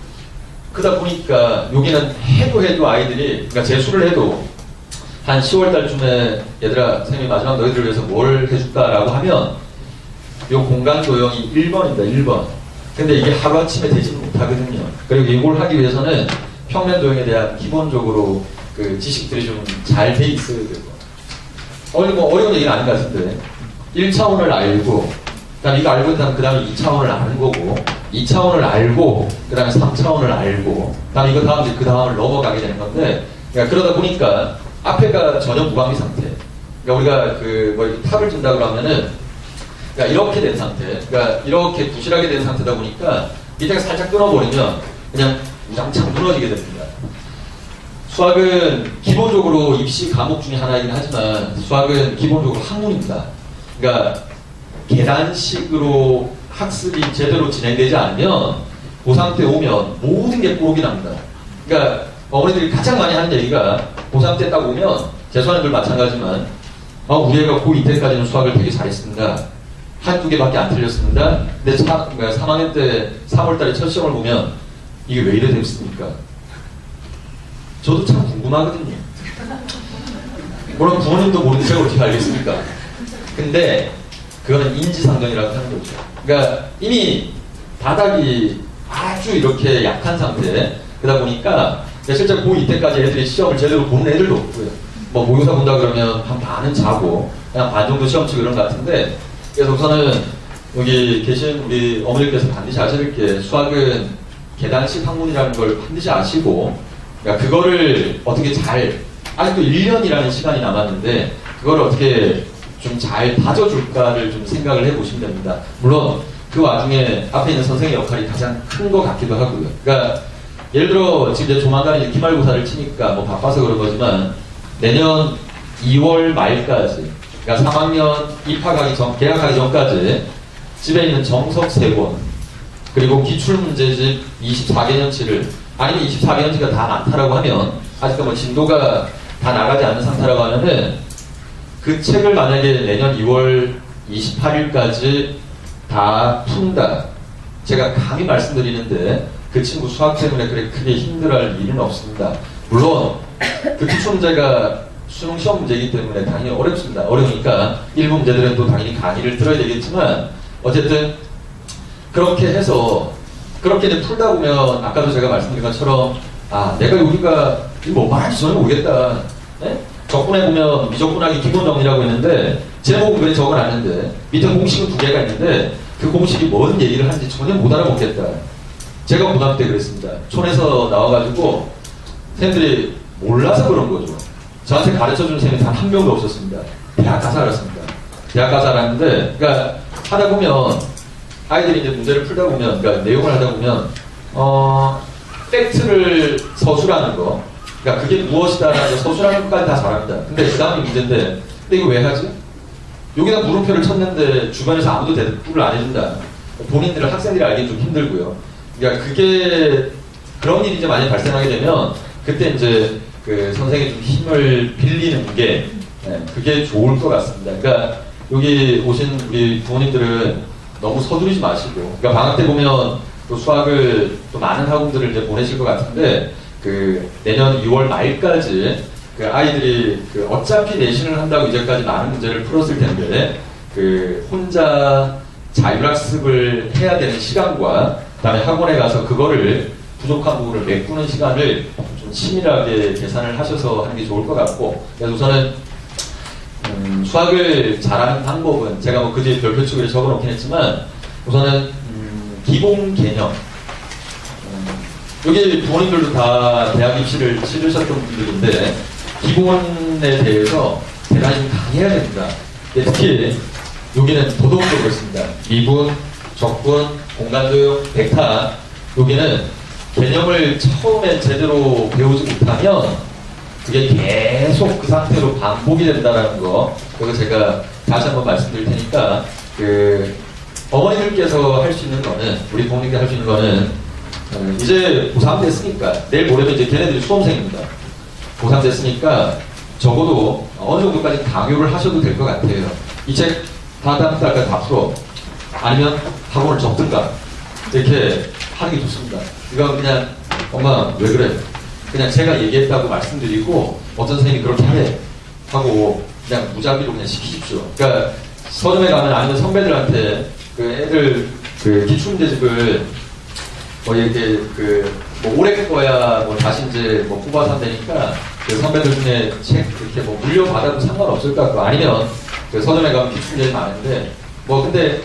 그러다 보니까 여기는 해도 아이들이 그러니까 재수를 해도 한 10월 달쯤에 얘들아 선생님이 마지막 너희들을 위해서 뭘 해줄까라고 하면 요 공간 도형이 1번입니다. 1번. 근데 이게 하루아침에 되지는 못하거든요. 그리고 이걸 하기 위해서는 평면 도형에 대한 기본적으로 그 지식들이 좀 잘 돼 있어야 되고 뭐 어려운 얘기는 아닌 것 같은데 1차원을 알고 그다음에 이거 알고 있다면 그 다음에 2차원을 아는 거고 2차원을 알고 그 다음에 3차원을 알고 그 다음에 이거 다음에 그 다음을 넘어가게 되는 건데 그러니까 그러다 보니까 앞에가 전혀 무방비 상태. 그러니까 우리가 그 뭐 탑을 준다 그러면은 그러니까 이렇게 된 상태. 그러니까 이렇게 부실하게 된 상태다 보니까 밑에가 살짝 끊어버리면 그냥 우장창 무너지게 됩니다. 수학은 기본적으로 입시 과목 중에 하나이긴 하지만 수학은 기본적으로 학문입니다. 그러니까 계단식으로 학습이 제대로 진행되지 않으면 고3 때 오면 모든 게 뽀록이 납니다. 그러니까 어머니들이 가장 많이 하는 얘기가 고3 때 딱 오면 재수하는 들 마찬가지지만 우리 애가 고2 때까지는 수학을 되게 잘했습니다. 한두 개밖에 안 틀렸습니다. 근데 3학년 때 3월달에 첫 시험을 보면 이게 왜 이래 됐습니까? 저도 참 궁금하거든요. 물론 부모님도 모르는 제가 어떻게 알겠습니까? 근데 그거는 인지상정이라고 하는 거죠. 그러니까 이미 바닥이 아주 이렇게 약한 상태. 그러다 보니까 실제 고2 때까지 애들이 시험을 제대로 보는 애들도 없고요. 뭐 모의고사 본다 그러면 한 반은 자고 그냥 반 정도 시험 치고 이런 것 같은데, 그래서 우선은 여기 계신 우리 어머니께서 반드시 아셔야 될 게, 수학은 계단식 학문이라는 걸 반드시 아시고, 그러니까 그거를 어떻게 잘, 아직도 1년이라는 시간이 남았는데 그걸 어떻게 좀 잘 다져줄까를 좀 생각을 해보시면 됩니다. 물론 그 와중에 앞에 있는 선생의 역할이 가장 큰 것 같기도 하고요. 그러니까 예를 들어 지금 이제 조만간 이제 기말고사를 치니까 뭐 바빠서 그런 거지만, 내년 2월 말까지, 그러니까 3학년 입학하기 전, 개학하기 전까지 집에 있는 정석 3권, 그리고 기출문제집 24개년치를, 아니면 24개년치가 다 많다라고 하면, 아직도 뭐 진도가 다 나가지 않은 상태라고 하면은, 그 책을 만약에 내년 2월 28일까지 다 푼다. 제가 감히 말씀드리는데, 그 친구 수학 때문에 그렇게 크게 힘들어할 일은 없습니다. 물론 그 기출문제가 수능 시험 문제이기 때문에 당연히 어렵습니다. 어려우니까 일부 문제들은 또 당연히 강의를 들어야 되겠지만, 어쨌든 그렇게 해서 그렇게 이제 풀다 보면, 아까도 제가 말씀드린 것처럼 내가 여기가 뭐 말인지 저는 모르겠다. 네? 적분해 보면 미적분하기 기본 정리라고 했는데 제목은 왜 적어놨는데 밑에 공식은 2개가 있는데 그 공식이 뭔 얘기를 하는지 전혀 못 알아먹겠다. 제가 고3 때 그랬습니다. 촌에서 나와가지고 선생님들이 몰라서 그런 거죠. 저한테 가르쳐준 선생님이 단 한 명도 없었습니다. 대학 가서 알았습니다. 대학 가서 알았는데, 그러니까 하다 보면 아이들이 이제 문제를 풀다 보면, 그러니까 내용을 하다 보면 팩트를 서술하는 거, 그러니까 그게 무엇이다라는 거 서술하는 것까지 다 잘합니다. 근데 그 다음이 문제인데, 근데 이거 왜 하지? 여기다 물음표를 쳤는데 주변에서 아무도 대답을 안 해준다. 본인들은 학생들이 알기는 좀 힘들고요. 그러니까 그게 그런 일이 이제 많이 발생하게 되면 그때 이제 그 선생이 좀 힘을 빌리는 게 그게 좋을 것 같습니다. 그러니까 여기 오신 우리 부모님들은 너무 서두르지 마시고, 그러니까 방학 때 보면 또 수학을 또 많은 학원들을 이제 보내실 것 같은데, 그 내년 2월 말까지 그 아이들이 그 어차피 내신을 한다고 이제까지 많은 문제를 풀었을 텐데, 그 혼자 자율학습을 해야 되는 시간과 그다음에 학원에 가서 그거를 부족한 부분을 메꾸는 시간을 좀 치밀하게 계산을 하셔서 하는 게 좋을 것 같고, 그래서 우선은 수학을 잘하는 방법은 제가 뭐 그 뒤에 별표치고 적어놓긴 했지만, 우선은 기본 개념, 여기 부모님들도 다 대학 입시를 치르셨던 분들인데 기본에 대해서 대단히 좀 강해야 됩니다. 특히 여기는 더더욱더 그렇습니다. 미분, 적분, 공간도용, 벡터, 여기는 개념을 처음에 제대로 배우지 못하면 그게 계속 그 상태로 반복이 된다는 거, 그거 제가 다시 한번 말씀드릴 테니까, 그 어머니들께서 할 수 있는 거는, 우리 부모님들 할 수 있는 거는, 이제 고3 됐으니까 내일 모레면 이제 걔네들이 수험생입니다. 고3 됐으니까 적어도 어느 정도까지 강요를 하셔도 될 것 같아요. 이 책 다음 달까지 다 풀어, 아니면 학원을 접든가, 이렇게 하는 게 좋습니다. 이건 그냥 엄마 왜 그래, 그냥 제가 얘기했다고 말씀드리고 어떤 선생님이 그렇게 하래 하고 그냥 무작위로 그냥 시키십시오. 그러니까 서점에 가면 아니면 선배들한테 그 애들 그 기출문제집을 뭐 이렇게 뭐 올해 거야 뭐 다시 이제 뭐 뽑아서 한다니까, 그 선배들 중에 책 이렇게 뭐 물려받아도 상관없을 것 같고, 아니면 그 서점에 가면 기출문제집이 많은데, 뭐 근데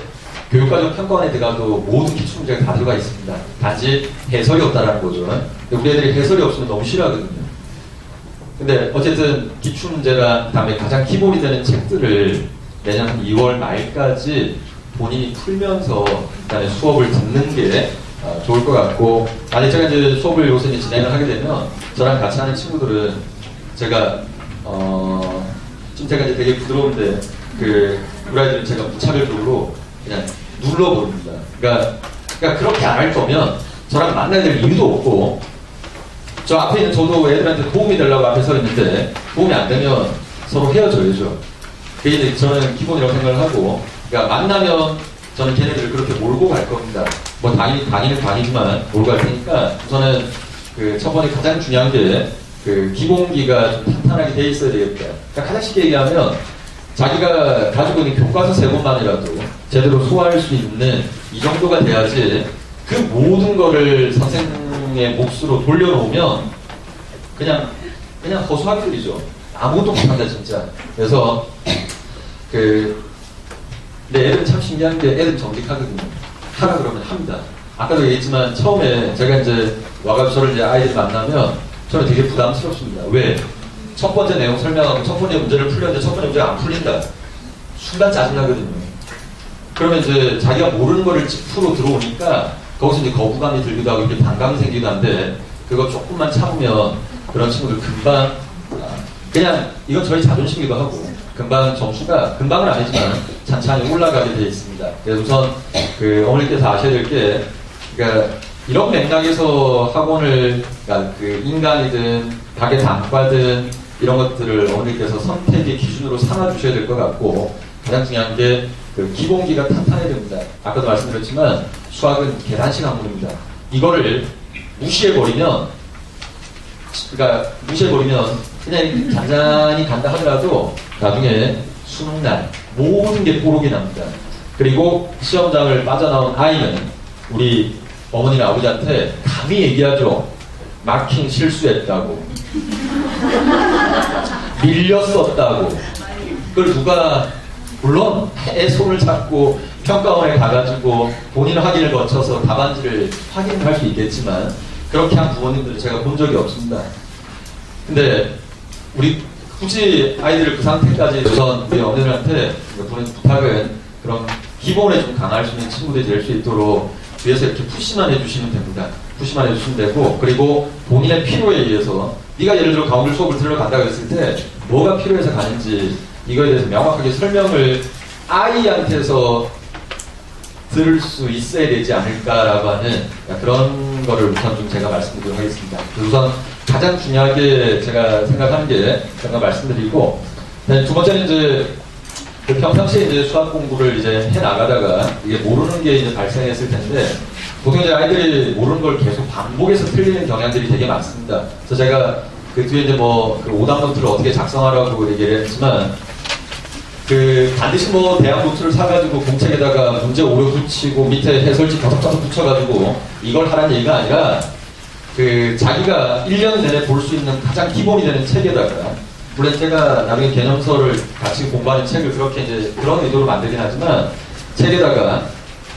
교육과정 평가원에 들어가도 모든 기출문제가 다 들어가 있습니다. 단지 해설이 없다라는 거죠. 우리 애들이 해설이 없으면 너무 싫어하거든요. 근데 어쨌든 기출문제랑 그다음에 가장 기본이 되는 책들을 내년 한 2월 말까지 본인이 풀면서 그다음에 수업을 듣는 게 좋을 것 같고, 아니 제가 이제 수업을 요새 이제 진행을 하게 되면 저랑 같이 하는 친구들은 제가 지금 제가 이제 되게 부드러운데 그 우리 아이들은 제가 무차별적으로 그냥 눌러버립니다. 그러니까 그렇게 안 할 거면 저랑 만나야 될 이유도 없고, 저 앞에 있는 저도 애들한테 도움이 되려고 앞에 서 있는데 도움이 안 되면 서로 헤어져야죠. 그게 이제 저는 기본이라고 생각을 하고, 그러니까 만나면 저는 걔네들을 그렇게 몰고 갈 겁니다. 뭐 당연히 강이지만 몰고 갈 테니까 우선은 그 첫 번째 가장 중요한 게 그 기본기가 좀 탄탄하게 돼 있어야 되겠다. 그러니까 가장 쉽게 얘기하면 자기가 가지고 있는 교과서 3권만이라도 제대로 소화할 수 있는 이 정도가 돼야지 그 모든 거를 선생님의 몫으로 돌려놓으면 그냥 허수아비들이죠. 아무것도 못한다 진짜. 그래서 근데 애들은 참 신기한 게 애들은 정직하거든요. 하라 그러면 합니다. 아까도 얘기했지만 처음에 제가 이제 와가지고 저를 이제 아이들 만나면 저는 되게 부담스럽습니다. 왜? 첫 번째 내용 설명하고 첫 번째 문제를 풀렸는데 첫 번째 문제가 안 풀린다. 순간 짜증나거든요. 그러면 이제 자기가 모르는 거를 풀어 들어오니까 거기서 이제 거부감이 들기도 하고 이렇게 반감이 생기기도 한데 그거 조금만 참으면 그런 친구들 금방 그냥 이건 저희 자존심이기도 하고 금방 점수가 금방은 아니지만 찬찬히 올라가게 되어 있습니다. 그래서 우선 그 어머니께서 아셔야 될 게 그러니까 이런 맥락에서 학원을 그러니까 그 인간이든 가게 단과든 이런 것들을 어머니께서 선택의 기준으로 삼아 주셔야 될 것 같고 가장 중요한 게 그 기본기가 탄탄해야 됩니다. 아까도 말씀드렸지만 수학은 계단식 학문입니다. 이거를 무시해버리면 그냥 이렇게 잔잔히 간다 하더라도 나중에 수능날 모든 게 뽀록이 납니다. 그리고 시험장을 빠져나온 아이는 우리 어머니나 아버지한테 감히 얘기하죠. 마킹 실수했다고 밀렸었다고. 그걸 누가 물론 애 손을 잡고 평가원에 가가지고 본인 확인을 거쳐서 답안지를 확인할 수 있겠지만 그렇게 한 부모님들을 제가 본 적이 없습니다. 근데 우리 굳이 아이들을 그 상태까지 우선 우리 어머니들한테 보낸 부탁은 그런 기본에 좀 강할 수 있는 친구들이 될 수 있도록 위에서 이렇게 푸시만 해주시면 됩니다. 푸시만 해주시면 되고 그리고 본인의 필요에 의해서 네가 예를 들어 가운데 수업을 들으러 간다고 했을 때 뭐가 필요해서 가는지 이거에 대해서 명확하게 설명을 아이한테서 들을 수 있어야 되지 않을까라고 하는 그런 거를 우선 좀 제가 말씀드리도록 하겠습니다. 우선 가장 중요하게 제가 생각하는 게 제가 말씀드리고 두 번째는 이제 그 평상시에 이제 수학 공부를 이제 해 나가다가 이게 모르는 게 이제 발생했을 텐데 보통 이제 아이들이 모르는 걸 계속 반복해서 틀리는 경향들이 되게 많습니다. 그래서 제가 그 뒤에 이제 뭐 그 오답 노트를 어떻게 작성하라고 얘기를 했지만 그 반드시 뭐 대학 노트를 사가지고 공책에다가 문제 오려 붙이고 밑에 해설지 더덕더덕 붙여가지고 이걸 하라는 얘기가 아니라 그 자기가 1년 내내 볼 수 있는 가장 기본이 되는 책에다가 물론 제가 나중에 개념서를 같이 공부하는 책을 그렇게 이제 그런 의도로 만들긴 하지만 책에다가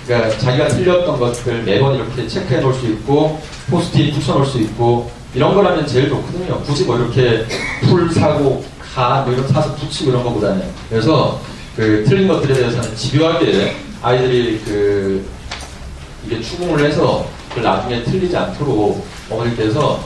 그러니까 자기가 틀렸던 것들 매번 이렇게 체크해 놓을 수 있고 포스트잇 붙여 놓을 수 있고 이런 거라면 제일 좋거든요. 굳이 뭐 이렇게 풀 사고 뭐 이런 사서 붙이고 이런 거보다는. 그래서 그 틀린 것들에 대해서는 집요하게 아이들이 그 이게 추궁을 해서 그걸 나중에 틀리지 않도록 어머니께서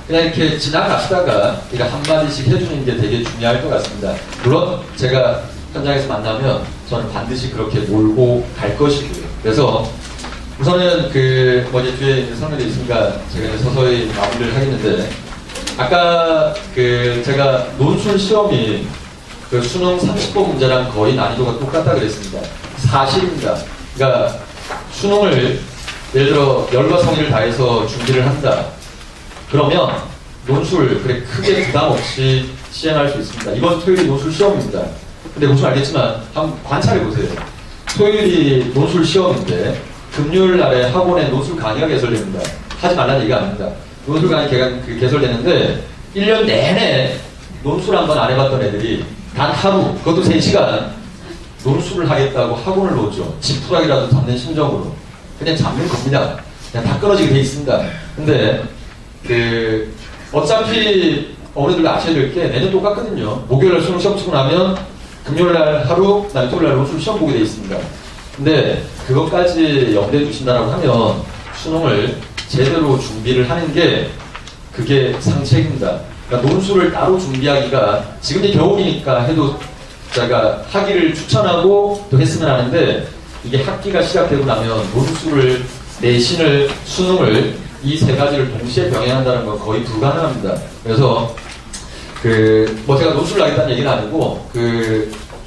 그냥 이렇게 지나가시다가 이렇게 한마디씩 해주는 게 되게 중요할 것 같습니다. 물론 제가 현장에서 만나면 저는 반드시 그렇게 몰고 갈 것이고요. 그래서 우선은 그 뭐지 뒤에 이제 설명돼 있으니까 제가 이제 서서히 마무리를 하겠는데 아까 그 제가 논술 시험이 그 수능 30번 문제랑 거의 난이도가 똑같다 그랬습니다. 사실입니다. 그러니까 수능을 예를 들어 열과 성의를 다해서 준비를 한다. 그러면 논술 그래 크게 부담 없이 시행할 수 있습니다. 이번 토요일이 논술 시험입니다. 근데 무슨 알겠지만 한번 관찰해 보세요. 토요일이 논술 시험인데 금요일 날에 학원에 논술 강의가 개설됩니다. 하지 말라는 얘기가 아닙니다. 논술 강의 개설되는데 1년 내내 논술 한 번 안 해봤던 애들이 단 하루, 그것도 3시간 논술을 하겠다고 학원을 놓죠. 지푸라기라도 잡는 심정으로. 그냥 잡는 겁니다. 그냥 다 끊어지게 돼 있습니다. 근데 그 어차피 어머니들도 아셔야 될 게 매년 똑같거든요. 목요일날 수능 시험 치고 나면 금요일날 하루, 그다음에 토요일날 논술 시험 보게 돼 있습니다. 근데 그것까지 염두에 두신다라고 하면 수능을 제대로 준비를 하는 게 그게 상책입니다. 그러니까 논술을 따로 준비하기가 지금 이제 겨울이니까 해도 제가 하기를 추천하고 또 했으면 하는데 이게 학기가 시작되고 나면 논술을 내신을, 수능을 이 세 가지를 동시에 병행한다는 건 거의 불가능합니다. 그래서 제가 노출을 하겠다는 얘기는 아니고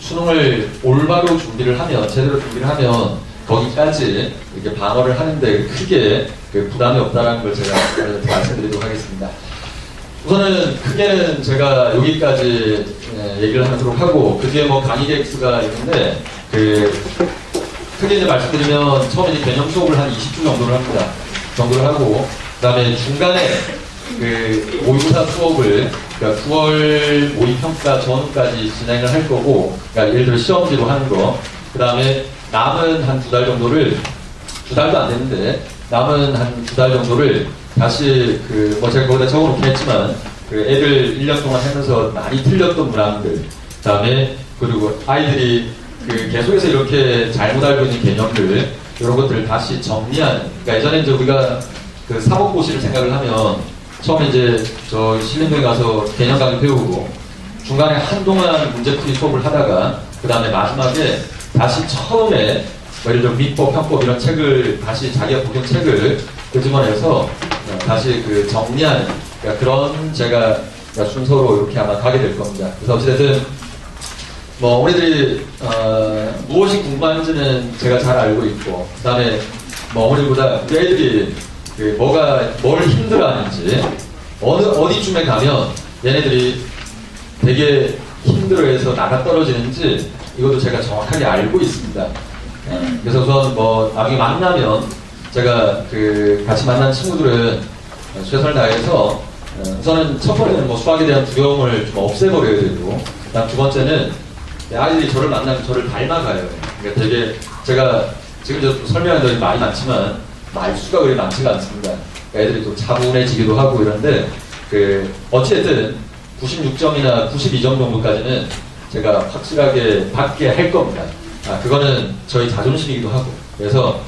수능을 올바로 준비를 하면, 제대로 준비를 하면 거기까지 이렇게 방어를 하는데 크게 부담이 없다는 걸 제가 말씀드리도록 하겠습니다. 우선은 크게는 제가 여기까지 얘기를 하도록 하고, 그 뒤에 강의 계획 수가 있는데, 크게 이제 말씀드리면 처음에 이제 개념 수업을 한 20주 정도를 합니다. 정도를 하고, 그 다음에 중간에 모의고사 수업을, 그러니까 9월 모의평가 전후까지 진행을 할 거고, 그러니까 예를 들어 시험지로 하는 거, 그 다음에 남은 한 2달 정도를, 2달도 안 됐는데, 남은 한 2달 정도를 다시 제가 거기다 적어놓긴 했지만, 애들 1년 동안 하면서 많이 틀렸던 문항들, 그 다음에 그리고 아이들이 계속해서 이렇게 잘못 알고 있는 개념들, 이런 것들을 다시 정리하는, 그러니까 예전에 이제 우리가 사법고시를 생각을 하면, 처음에 이제 저 신림동에 가서 개념 강의 배우고, 중간에 한동안 문제풀이 수업을 하다가, 그 다음에 마지막에 다시 처음에 예를 들어 민법, 형법 이런 책을 다시 자기가 보던 책을 끄집어내서 다시 정리하는, 그러니까 그런 제가 순서로 이렇게 아마 가게 될 겁니다. 그래서 어찌됐든 어머니들이 무엇이 궁금한지는 제가 잘 알고 있고, 그 다음에 어머니보다 우리 애들이 뭘 힘들어하는지, 어디쯤에 가면 얘네들이 되게 힘들어해서 나가 떨어지는지 이것도 제가 정확하게 알고 있습니다. 그래서 우선 나중에 만나면 제가 같이 만난 친구들은 최선을 다해서 우선은 첫 번째는 수학에 대한 두려움을 좀 없애버려야 되고, 그다음 두 번째는 아이들이 저를 만나면 저를 닮아가요. 그러니까 되게 제가 지금 좀 설명한 적이 많이 많지만 말수가 그리 많지가 않습니다. 그러니까 애들이 또 차분해지기도 하고 이런데 어찌됐든 96점이나 92점 정도까지는 제가 확실하게 받게 할 겁니다. 그거는 저희 자존심이기도 하고, 그래서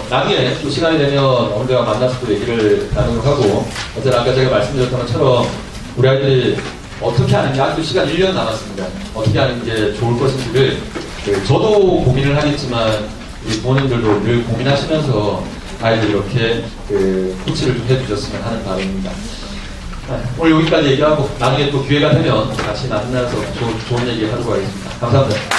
나중에 또 시간이 되면 어머니가 만나서 또 얘기를 나누도록 하고, 어쨌든 아까 제가 말씀드렸던 것처럼 우리 아이들이 어떻게 하는 게 아직도 시간 1년 남았습니다. 어떻게 하는 게 좋을 것인지를 저도 고민을 하겠지만 우리 부모님들도 늘 고민하시면서 아이들 이렇게 코치를 좀 해주셨으면 하는 바람입니다. 오늘 여기까지 얘기하고 나중에 또 기회가 되면 같이 만나서 좋은 얘기 하도록 하겠습니다. 감사합니다.